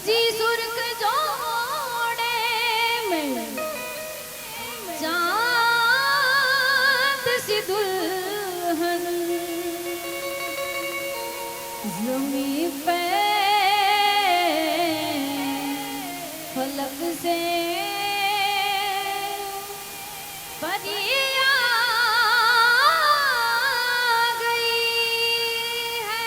सजी सुर्ख जोड़े में चांद सी दुल्हन ज़मी पे फलक से परिया गई है।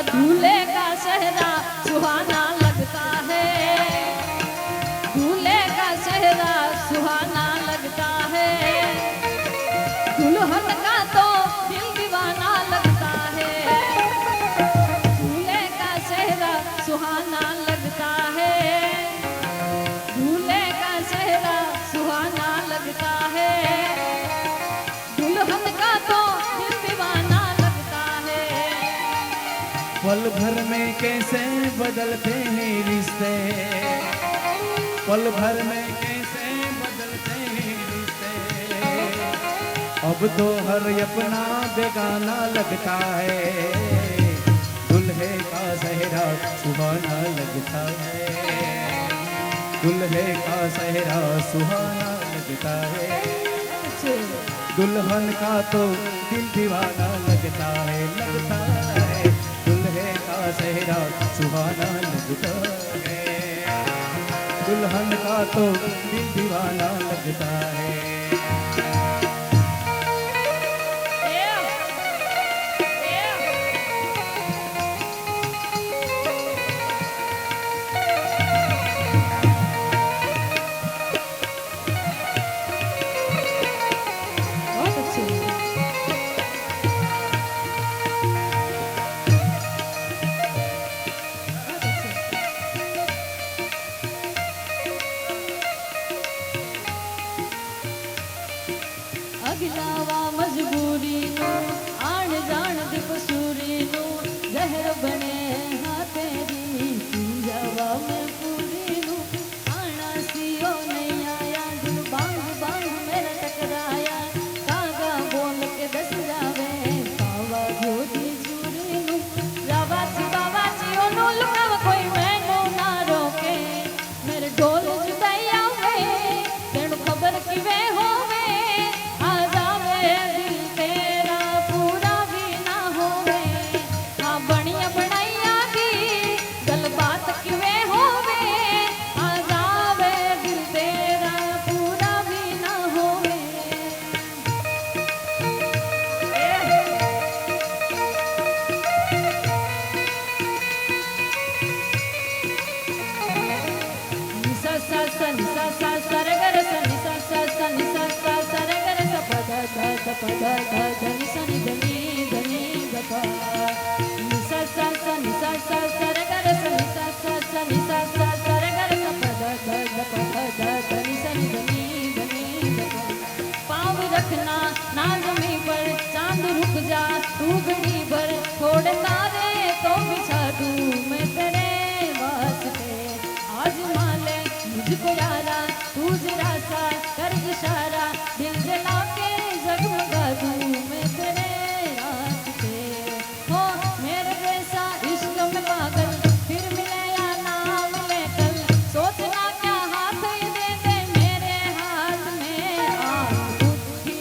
दूल्हे का चेहरा सुहाना लगता है, दूल्हे का चेहरा सुहाना लगता है, दुल्हन का तो दिल दीवाना लगता है। दूल्हे का चेहरा सुहाना लगता है, दूल्हे का चेहरा सुहाना लगता है, दुल्हन का तो दिल दीवाना लगता है। पल भर में कैसे बदलते हैं रिश्ते, पल भर में कैसे बदलते हैं रिश्ते। अब तो हर अपना बेगाना लगता है, दुल्हे का चेहरा सुहाना लगता है, दुल्हे का चेहरा सुहाना लगता है, दुल्हन का तो दिल दीवाना लगता है, लगता है। दुल्हे का चेहरा सुहाना लगता है, दुल्हन का तो दिल दीवाना लगता है। अगिलावा मजबूरी नो आण जान दी कसूरी नो जहर बने हाँ तेरी जावा मैं पूरी नो आना सियो नहीं आया दिल बांग बांग मेरा टकराया कागा बोल के दस जावे पावा जोड़ी चूरी नो बाबा जी ओ नो लुकाव कोई मैनू ना रोके मेरे ढोल जुदाई आवे तेनू खबर किवे होवे पाँव रखना ना जमीन पर चांद रुक जा तू घड़ी भर थोड़े तारे तो बिछा दूं मैं तेरे वास्ते आज माले मुझको यारा तू जरा सा कर इशारा दिल जला के जगमगा दूं मैं तेरे रास्ते हो मेरे जैसा इश्क में पागल फिर मिले या ना मिले कल सोचना क्या हाथ ही दे दे मेरे हाथ में आग उठी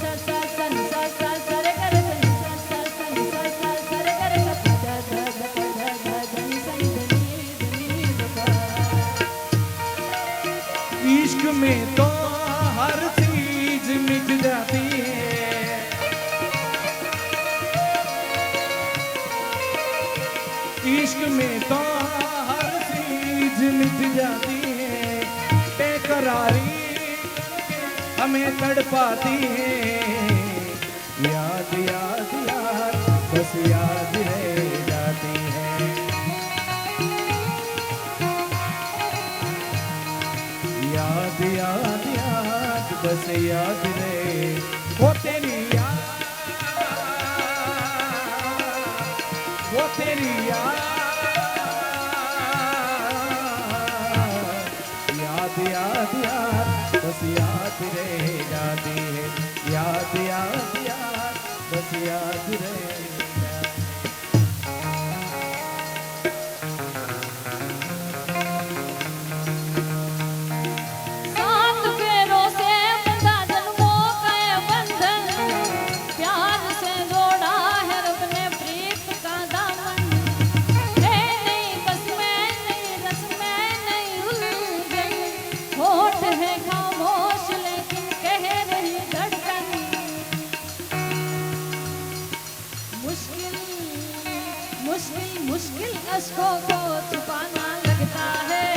सा सा सा सा सा सा रे कर सा सा सा सा सा सा रे कर सा सा सा सा सा सा सा सा सा सा सा सा सा सा सा सा सा सा में तो हर चीज मिट जाती है, इश्क में तो हर चीज मिट जाती है, बेकरारी हमें तड़पाती है। याद याद याद बस याद रह जाती है, याद याद याद बस याद रहे वो तेरी याद, वो तेरी याद, याद याद याद बस याद रह जाती है, याद याद याद बस याद रह जाती है। सात फेरों से बंधा जन्मों का ये बंधन, प्यार से जोड़ा है रब ने प्रीत का दामन। है नहीं बस में नहीं रस में नहीं उलझन, होठ है खामोश लेकिन कह रही धड़कन। मुश्किल मुश्किल मुश्किल अश्कों को छुपाना लगता है,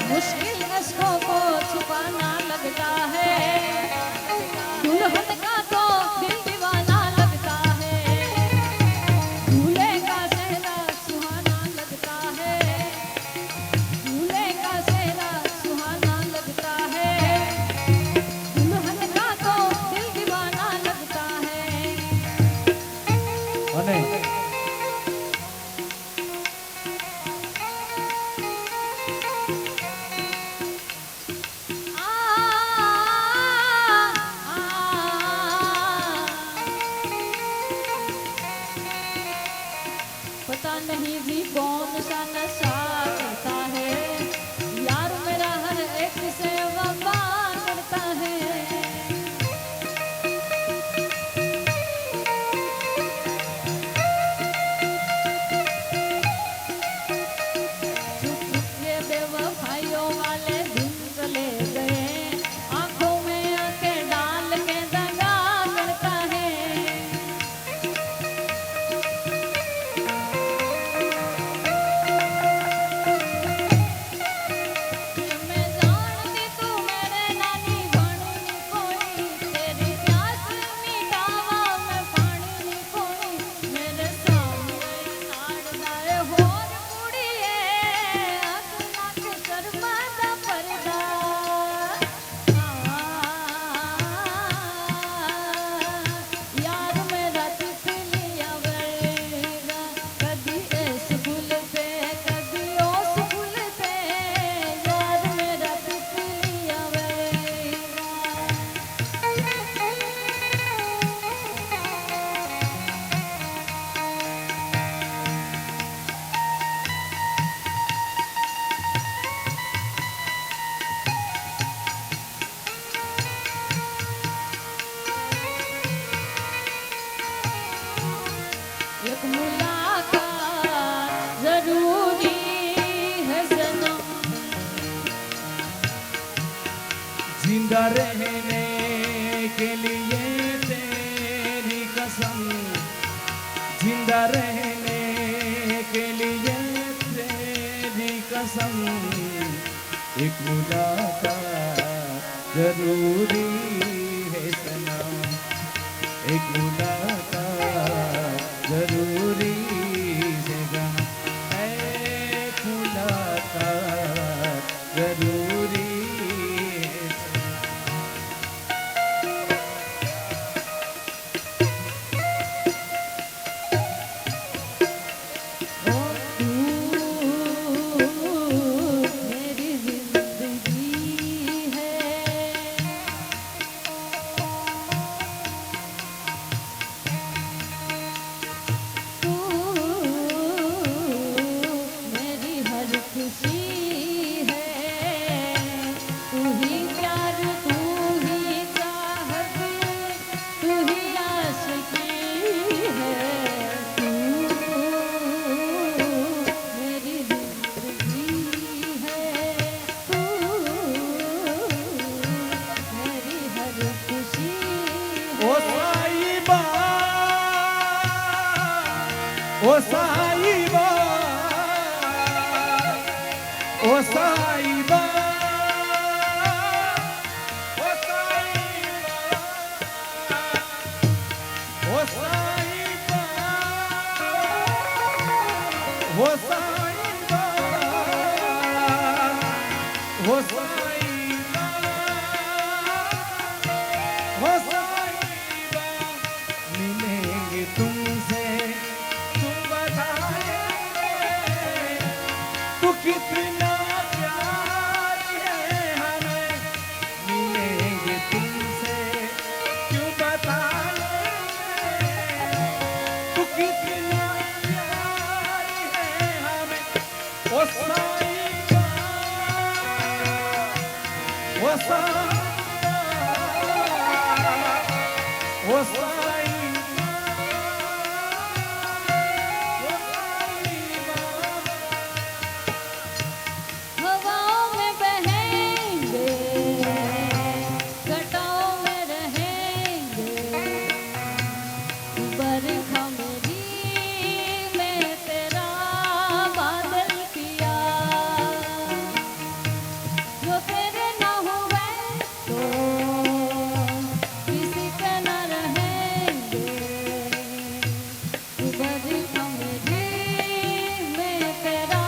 मुश्किल अश्कों को छुपाना लगता है। दुल्हन का तो दिल दीवाना लगता है, दूल्हे का सेहरा सुहाना लगता है, दूल्हे का सेहरा सुहाना लगता है। दुल्हन का तो दिल दीवाना लगता है। અને पता नहीं भी कौन सा नशा करता है, यार मेरा हर एक से वफा करता है। चुप चुप के बेवफाइयों वाले दिन चले गए, आंखों में आंखें डाल के दगा करता है। मैं जानती तू मेरे नानी बनी कोई, तेरी प्यास मिटावा मैं पानी कोई। मेरे सामने नाड़ दाए होर कुड़िए, अपना के शर्मादा पर्दा। यार मेरा तितलिया वर्गा, कदी इस फूल पे कदी उस फूल पे, यार मेरा तितलिया वर्गा। एक मुलाकात जरूरी है सनम, जिंदा रहने के लिए तेरी कसम, जिंदा रहने के लिए तेरी कसम, एक मुलाकात जरूरी है सनम, एक मुलाकात जरूरी है सनम, एक मुलाकात जरूरी है सनम। ओ तू मेरी जिंदगी है, तू मेरी हर खुशी है। साईबा ओ साईबा ओ साईबा ओ साईबा ओ साईबा ओ साईबा ओ साईबा मिलेंगे तुमसे तुम बताएंगे तू कितना प्यार है हमें मिलेंगे तुमसे क्यों बताएंगे तू कितना प्यार है हमें ओ साईबा ओ साईबा ओ साईबा ओ साईबा हवाओं में बहेंगे, घटाओं में रहेंगे, बरखा मेरी में तेरा बादल किया, जो तेरे ना हुए तो किसी के न रहेंगे, बरखा मेरी में तेरा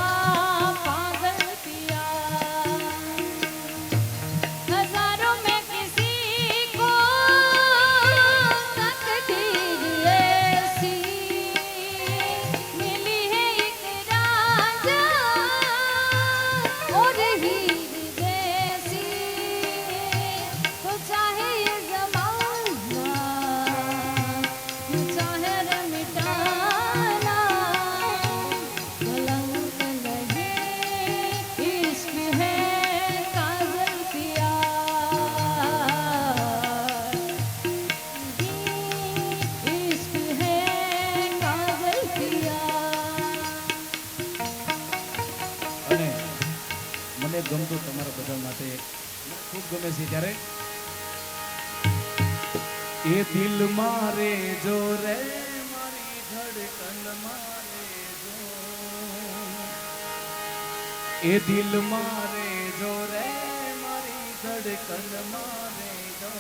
पागल किया, हजारों में किसी को तकदीर ऐसी मिली है एक राजा और हीर जैसी, तो चाहे ये ज़माना तू चाहे रे मिटाना, कलंक नहीं इश्क है काजल पिया, इश्क है काजल पिया। અને મને ગમતું તમારા બધા માટે મને ખૂબ ગમે છે ત્યારે એ દિલ મારે જો રે મારી ધડકન મારે જો એ દિલ મારે જો રે મારી ધડકન મારે જો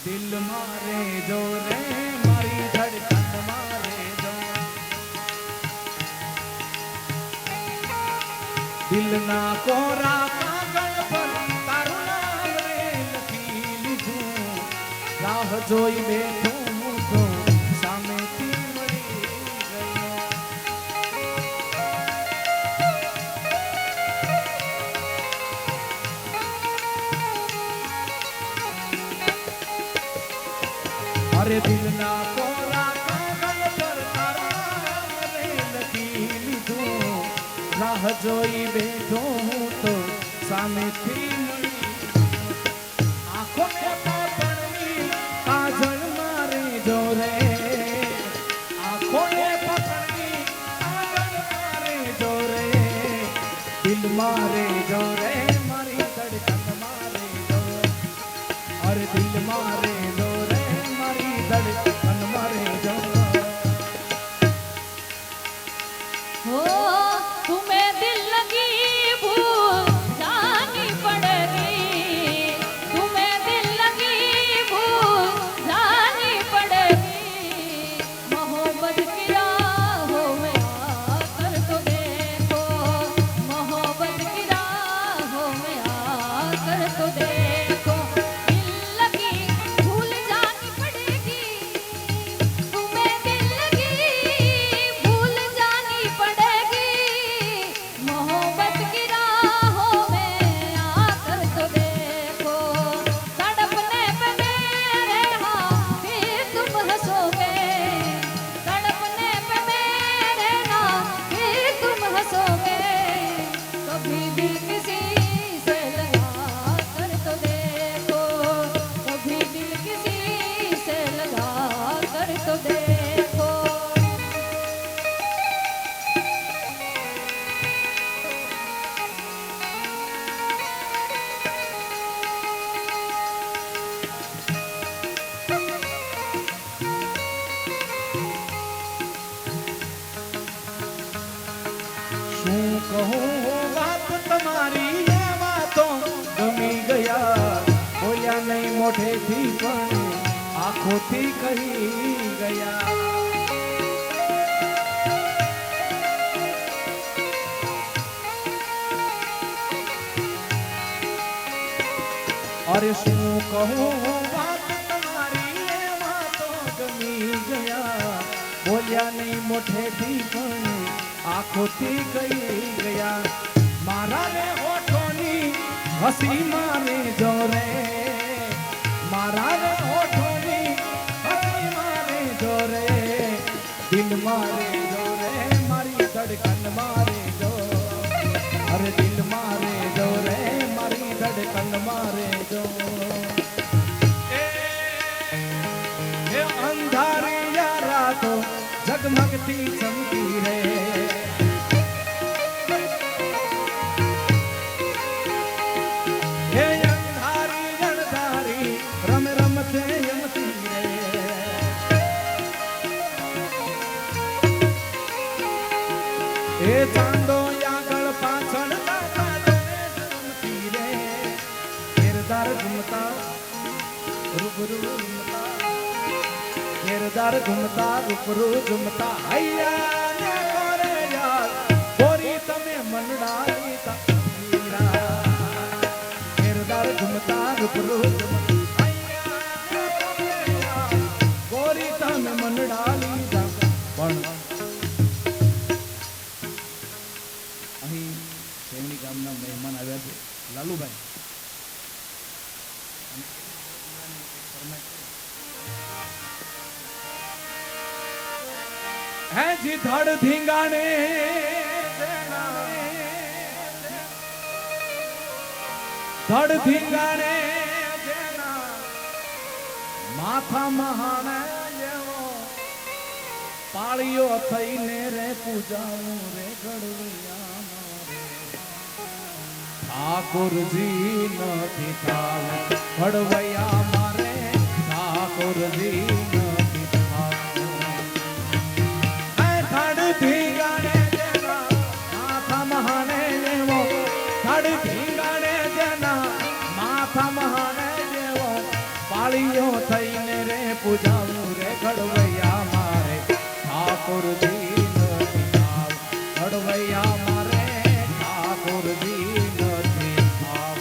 દિલ મારે જો રે મારી ધડકન મારે જો દિલના કોરા કાગળ પર તારું નામ રે લખી લીધું રાહ જોઈ બેઠો હું તો સામેથી મળી ગયો અરે દિલના કોરા કાગળ પર તારું નામ રે લખી લીધું રાહ જોઈ બેઠો હું તો સામેથી મળી આંખો ને પકડવી કાજળ મારે જો રે આંખો ને પકડવી કાજળ મારે જો રે દિલ મારે જો રે મારી ધડકન મારે જો અરે દિલ મારે જો રે મારી ધડકન મારે જો हो तुम्हें दिल लगी भूल जानी पड़ेगी, तुम्हें दिल लगी भूल जानी पड़ेगी, मोहब्बत की राहों में आकर तो देखो, मोहब्बत की राहों में आकर तो देखो, दिल लगी भूल શું કહું વાત તમારી એમાં તો ગમી ગયા બોલ્યા નહીં મોઢેથી પણ આંખોથી કહી ગયા અરે શું કહું વાત તમારી એમાં તો ગમી ગયા બોલ્યા નહીં મોઢેથી પણ આંખોથી કહી ગયા મારા રે હોઠોની હસી મારે જોરે મારા રે હોઠોની હસી મારે જોરે દિલ મારે જોરે મારી ધડકન મારે જો અરે દિલ મારે જોરે મારી ધડકન મારે જો એ અંધારી યારા તો જગમગતી ચમકી રે હે અંધારી જણધારી રમ રમતે યમતી રે એ ચાંદો આગળ પાછળ જમતી રે ઘેરદાર ઘૂમતા રૂબરૂ ઘૂમતા ઘેરદાર ઘૂમતા રૂબરૂ ઘૂમતા હૈયા ને કોરે યાર ગોરી તમે મંડાઈ તકીરા ઘેરદાર ઘૂમતા રૂબરૂ ઘૂમતા હૈયા ને કોરે યાર ગોરી તમે મંડાઈ પણ અહીં સેવણી ગામના મહેમાન આવ્યા છે લાલુભાઈ હે જી ધડ ધીંગાણે ધડ ધીંગાણે માથા મહાણે જેવો પાળીઓ થઈને રે પૂજાવું રે ગડવૈયા ઠાકોરજી નથી થાવ ગડવૈયા મારે ઠાકોરજી નથી થાવ ધીંગાણે જેના માથા મહાને જેવો ધડ ધીંગાણે જેના માથા મહાને જેવો પાળીઓ થઈને રે પૂજાવું રે ઘડવૈયા મારે ઠાકોરજી નથી થાવ ઘડવૈયા મારે ઠાકોરજી નથી થાવ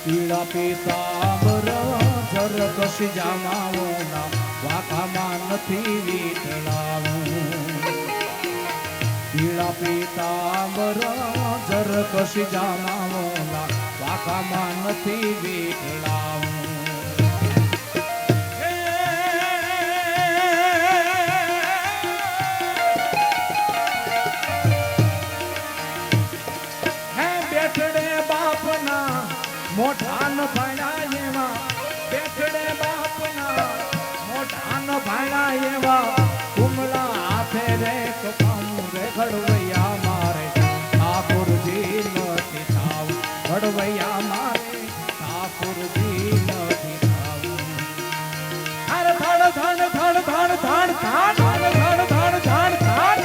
પીળા પીતાંબર જર કશી જામાઓના વાઘામાં નથી વીટલાવું પીળા પીતાંબર જર કશી જામાઓના વાઘામાં નથી વીટલાવું હે બેઠડે બાપના મોઢા ન ભાણા એવા બેઠડે બાપના મોઢા ન ભાણા એવા કુમળા હાથે રે કપાવું રે ઘડવૈયા મારે ઠાકોરજી નથી થાવ ઘડવૈયા મારે ઠાકોરજી નથી થાવ અરે ધડ ધડ ધડ ધડ ધડ ધડ ધડ ધડ ધડ ધડ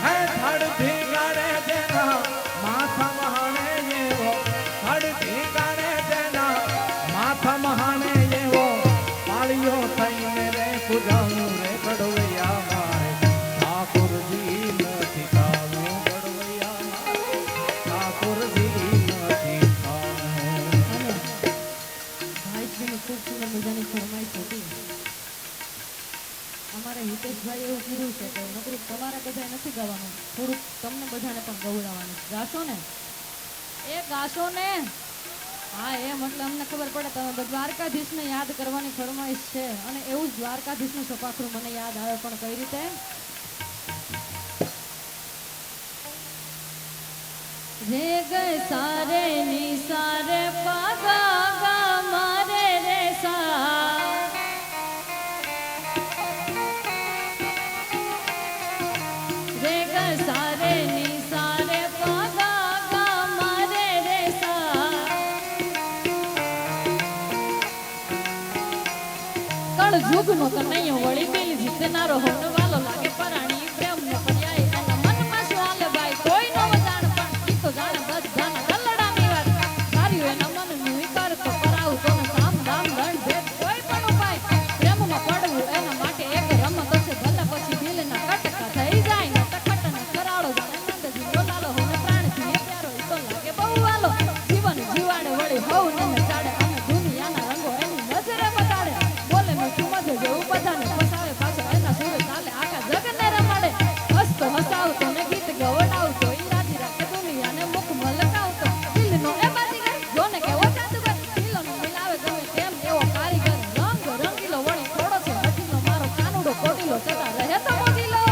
હે ધડ ધીંગાણે જેના માથા મહાણે જેવો ધડ ધીંગાણે જેના માથા મહાણે જેવો પાળીઓ થઈને રે પૂજાવું રે ગડવૈયા મારે ઠાકોરજી નથી થાવું ગડવૈયા મારે ઠાકોરજી નથી થાવું ભાઈશ્રીની ખૂબ સુંદર મજાની ફરમાઈશ હતી અમારે હિતેશભાઈ એવું કીધું છે કે નકરું તમારે બધાય નથી ગાવાનું થોડુંક તમને બધાને પણ ગવડાવવાનું ગાશો ને એ ગાશો ને હા એમ એટલે અમને ખબર પડે તમે દ્વારકાધીશને યાદ કરવાની ફરમાઈશ છે અને એવું જ દ્વારકાધીશનું સપાખરું મને યાદ આવે પણ કઈ રીતે રે ગ સારે ની સારે પાગા ગા મારે રે સા રે ગ સારે ની સારે પાગા ગા મારે રે સા કળ જુગનો કનૈયો વળી પેલી જીતનારો હોન વાલો લાગે પરાણી પ્રેમ નો પર્યાય એના મનમાં શું હાલે ભાઈ કોઈ નો જાણ પણ ઈ તો જાણે બધાના કલડાની વાત સારી એના મનનું વિકાર તો કરાવું તો કામ દામ દંડ ભેદ કોઈ પણ ઉપાય પ્રેમમાં પડવું એના માટે એક રમત છે ભલે પછી દિલના કટકા થઈ જાય ને ટકટને કરાળો જાણે નંદજી બોલાલો હોને પ્રાણથી એ પ્યારો ઈ તો લાગે બહુ વાલો જીવન જીવાડે વળી હવ ને ચાડે અને દુનિયાના રંગો એની નજરે બતાડે બોલે નો ચુમજ જેવું બધાને ફસાવે પાછો એના સુરે ચાલે આખા જગને રમાડે હસતો હસાવતો ને ગીત ગવડાવતો ઈ રાજી રાખે દુનિયાને મુખ મલકાવતો દિલનો એ બાજીગર જોને કેવો જાદુગર દિલનો મિલાવે ગમે તેમ એવો કારીગર રંગ રંગીલો વળી થોડો છે હઠીનો મારો કાનુડો કોટીલો ચતા રહે તો મોજીલો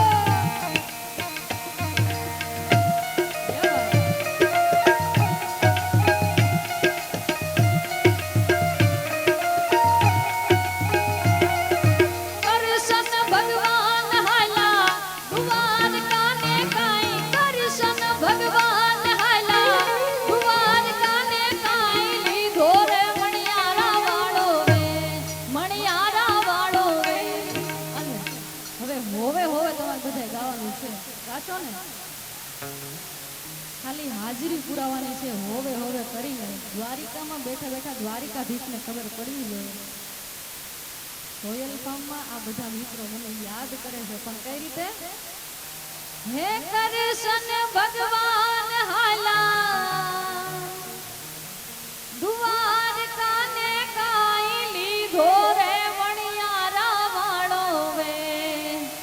કરશન ભગવાન હાલા દુવાર કાને કાઈ કરશન ભગવાન હાલા દુવાર કાને કાઈ લીધો રે મણિયારા વાળો વે અને હવે હોવે તમારે બધાય ગાવાનું છે ગાશો ને ખાલી હાજરી પુરાવાની છે હોવે કરીને દ્વારિકામાં બેઠા બેઠા દ્વારિકાધીશને ખબર પડવી જોઈએ રોયલ ફાર્મમાં આ બધા મિત્રો મને યાદ કરે છે પણ કઈ રીતે હે કરશન ભગવાન હાલા દુવાર કાને કાઈ લીધો રે વણિયારા વાળો વે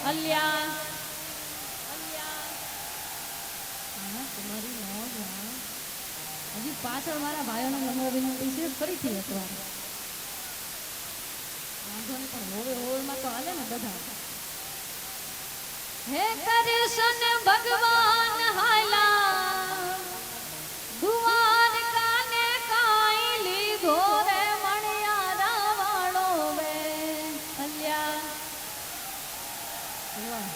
અલ્યા તમારી મોજ હજી પાછળ મારા ભાઈઓને નમ્ર વિનંતી છે ફરીથી એકવાર વાંધો નહીં પણ હોવે માં તો હાલે ને બધા હે કરશન ભગવાન હાલા દુવાર કાને કાઈ લીધો રે મણિયારા વાળો વે અલ્યા વાહ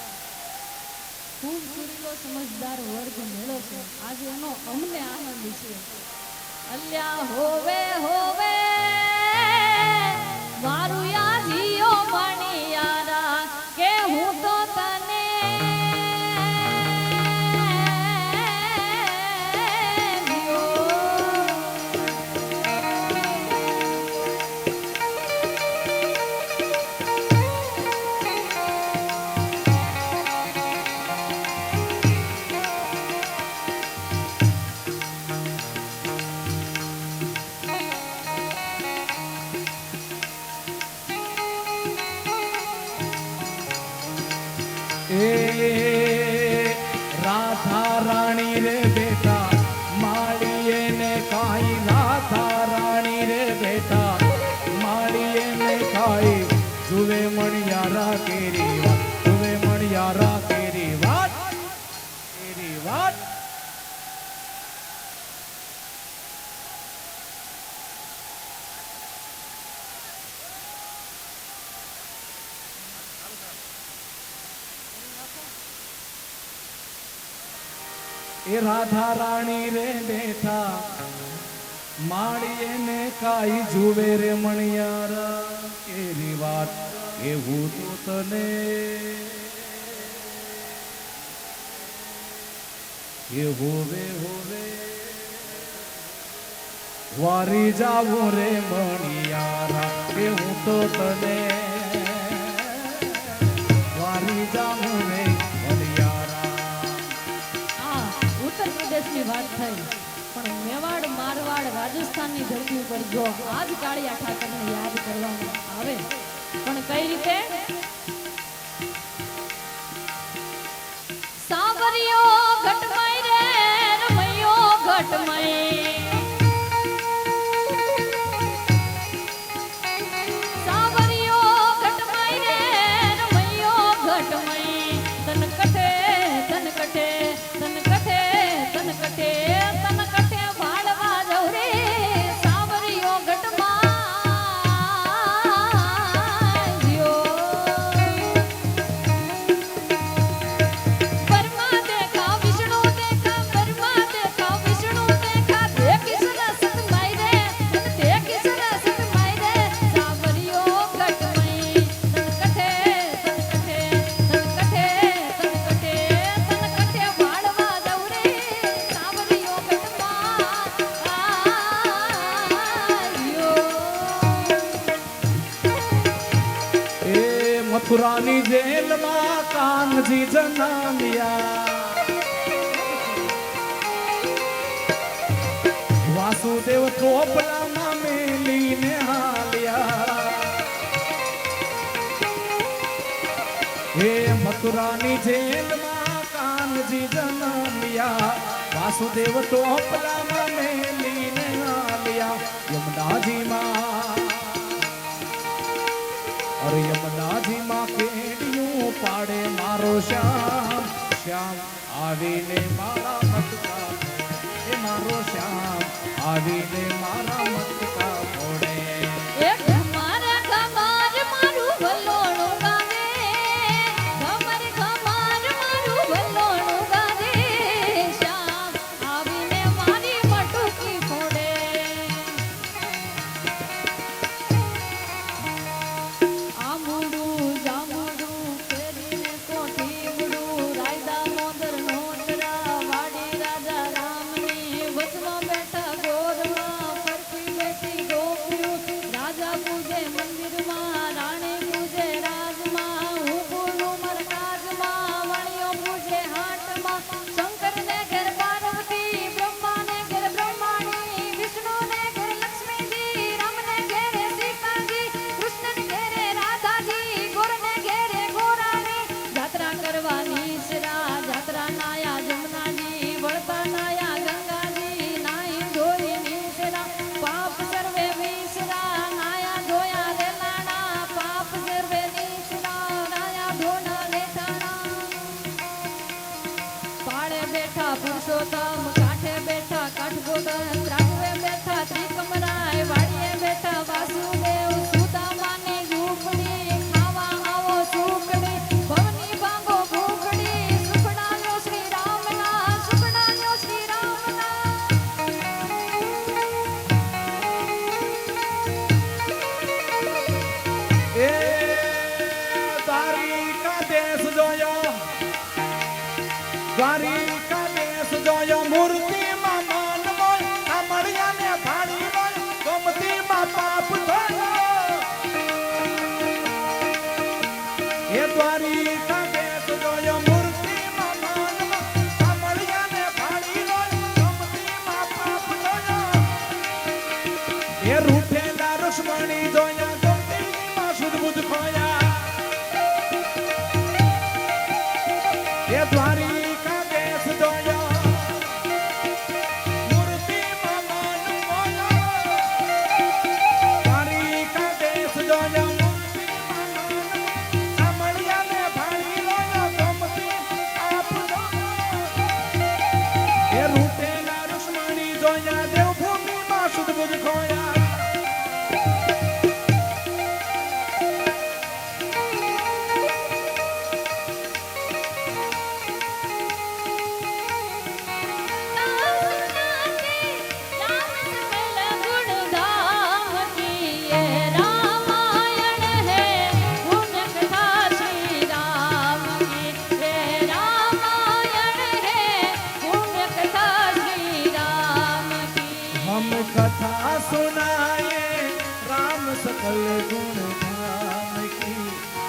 ખૂબ સુરીલો સમજદાર વર્ગ મેળો છે આજે એનો અમને આનંદ છે અલ્યા હોવે મારું યાદીઓ મણિયારા કે હું તો તને એ રાધા રાણી રે બેટા માળીએ ને કાઈ રાધા રાણી રે બેટા માળીએ ને કાઈ જુએ મણિયારા કેરી વાત જુએ મણિયારા કેરી વાત એ રાધા રાણી રે બેઠા માળીએ ને કાઈ જુવે રે મણિયારા કેરી વાત એવું તો તને એ હોવે વારી જાવું રે મણિયારા એવું તો તને વારી જાવું રે ઉત્તર પ્રદેશની વાત થઈ પણ મેવાડ મારવાડ રાજસ્થાનની ધરતી ઉપર જો આજ કાળિયા ઠાકરને યાદ કરવામાં આવે પણ કઈ રીતે સાવરિયો ઘટમય રે રમૈયો ઘટમય સાવરિયો ઘટમય રે રમૈયો ઘટમય તન કઠે તન કઠે તન કઠે તન કઠે તન મથુરાની જેલમાં કાનજી જન્મ્યા વાસુદેવ ચોપડામાં મેલીને હાલ્યા હે મથુરાની જેલમાં કાનજી જન્મ્યા વાસુદેવ ચોપડામાં મેલીને હાલ્યા યમુનાજીમાં અરે યમુનાજીમાં કેડિયું પાડે મારો શ્યામ શ્યામ આવીને મારા મટકા એ મારો શ્યામ આવીને મારા મટકા ફોડે એ મારા ખમાર મારું ભલોણું ગાવે ખમાર ખમાર મારું ભલોણું ગાવે શ્યામ આવીને મારી મટકી ફોડે આમુડું જામુડું ફેરીને કોઠીબડું રાયદા મોદર નોતરા વાડી રાજા રામની વચમાં બેઠા ગોરમાં ફરતી બેઠી ગોપીઓ રાજા પૂજે મંદિરમાં રાણી પૂજે રાજમાં હું પૂરું મરકાજમાં વણિયો પૂજે હાટમાં શંકરને ઘેર પાર્વતી બ્રહ્માને ઘેર બ્રહ્માણી વિષ્ણુને ઘેર લક્ષ્મીજી રામને ઘેરે સીતાજી કૃષ્ણને ઘેરે રાધાજી ગોરને ઘેરે ગોરાણી જાત્રા કરવાની શરા જાત્રા નાયા જમનાજી વળતા નાયા ગંગાજી નાઈ ધોઈ નીસરા પાપ સર્વે વિસરા નાયા ધોયા રેલાણા પાપ સર્વે નીસરા નાયા ધોના લેટાણા પાળે બેઠા પુરુષોત્તમ કાંઠે બેઠા કાઠગોદર ત્રાગવે બેઠા ત્રિકમરાય વાડીએ બેઠા વાસુદેવ સુદામાની ઝૂંપડી ખાવા આવો સુખડી ભવની ભાંગો ભૂખડી સુખડાયો શ્રી રામના સુખડાયો શ્રી રામના એ દ્વારિકા દેશ જોયો દ્વારિકા દેશ જોયો મૂર્તિમાં માન મોય સાંભળ્યાને ભાડી મોય ગોમતીમાં પાપ થયો એ દ્વારિકા દેશ જોયો મૂર્તિમાં માન મોય સાંભળ્યાને ભાડી મોય ગોમતીમાં પાપ થયો એ રૂઠેલા રુક્ષ્મણી જોયા ગોમતીમાં શુદ્ધ બુદ્ધ ખોયા એ દ્વારિકા દેશ જોયો મૂર્તિમાં માન મોયો દ્વારિકા દેશ જોયો મૂર્તિમાં માન સાંભળ્યાને ભાળી લોયો ગમતી આપ એ રૂટેલા રુક્ષ્મણી જોયા દેવભૂમિમાં શુદ્ધ બુદ્ધ ખોયા हम कथा सुनाए राम सकल गुण धाम की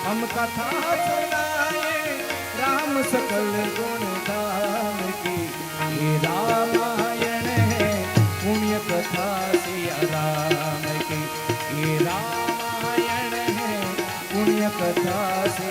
हम कथा सुनाए राम सकल गुण धाम की ये रामायण है पुण्य कथा सिया राम की ये रामायण है पुण्य कथा से